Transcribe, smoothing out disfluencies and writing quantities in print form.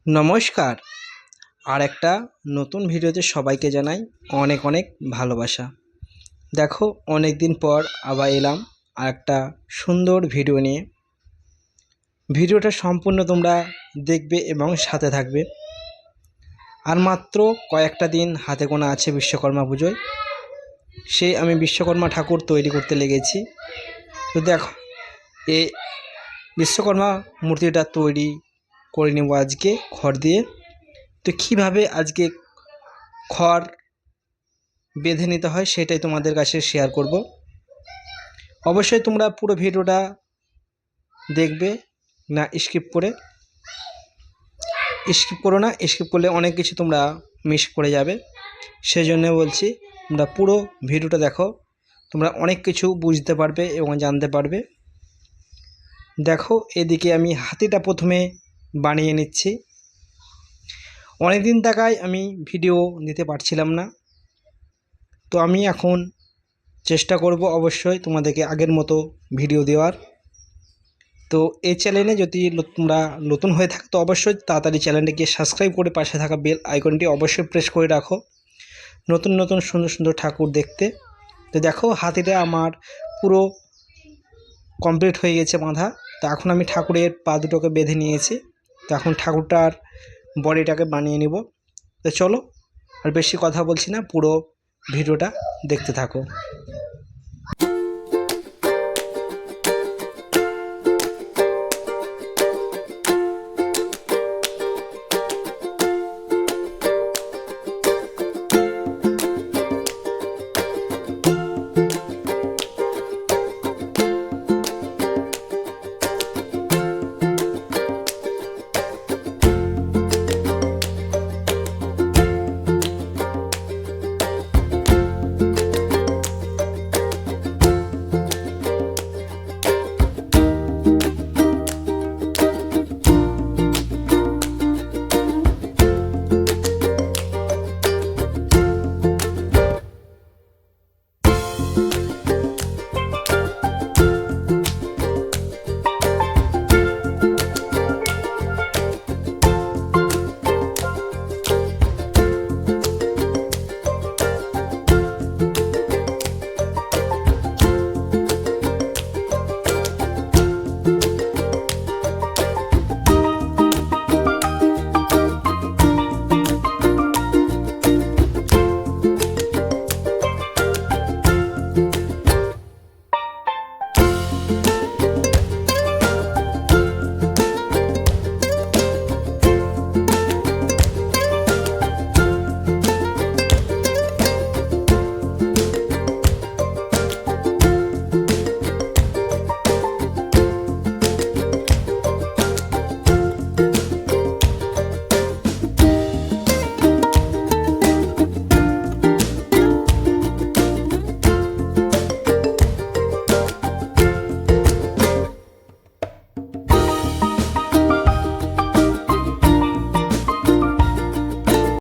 নমস্কার। আর একটা নতুন ভিডিওতে সবাইকে জানাই অনেক অনেক ভালোবাসা। দেখো, অনেক দিন পর আবার এলাম আর একটা সুন্দর ভিডিও নিয়ে। ভিডিওটা সম্পূর্ণ তোমরা দেখবে এবং সাথে থাকবে। আর মাত্র কয়েকটা দিন হাতে গোনা আছে বিশ্বকর্মা পুজোয়। সেই আমি বিশ্বকর্মা ঠাকুর তৈরি করতে লেগেছি। তো দেখো, এই বিশ্বকর্মা মূর্তিটা তৈরি করে নেব আজকে খড় দিয়ে। তো কীভাবে আজকে খড় বেঁধে নিতে হয় সেটাই তোমাদের কাছে শেয়ার করব। অবশ্যই তোমরা পুরো ভিডিওটা দেখবে, না স্কিপ করো না। স্কিপ করলে অনেক কিছু তোমরা মিস করে যাবে। সেই জন্য বলছি তোমরা পুরো ভিডিওটা দেখো, তোমরা অনেক কিছু বুঝতে পারবে এবং জানতে পারবে। দেখো, এদিকে আমি হাতিটা প্রথমে বানিয়ে নিচ্ছি। অনেক দিন থাকায় আমি ভিডিও নিতে পারছিলাম না, তো আমি এখন চেষ্টা করব অবশ্যই তোমাদেরকে আগের মতো ভিডিও দেওয়ার। তো এই চ্যানেলে যদি তোমরা নতুন হয়ে থাকো তো অবশ্যই তাড়াতাড়ি চ্যানেলটিকে সাবস্ক্রাইব করে পাশে থাকা বেল আইকনটি অবশ্যই প্রেস করে রাখো নতুন নতুন সুন্দর সুন্দর ঠাকুর দেখতে। তো দেখো, হাতিটা আমার পুরো কমপ্লিট হয়ে গেছে বাঁধা। তো এখন আমি ঠাকুরের পা দুটোকে বেঁধে নিয়েছি। তো এখন ঠাকুরটার বডিটাকে বানিয়ে নিব। তো চলো, আর বেশি কথা বলছি না, পুরো ভিডিওটা দেখতে থাকো।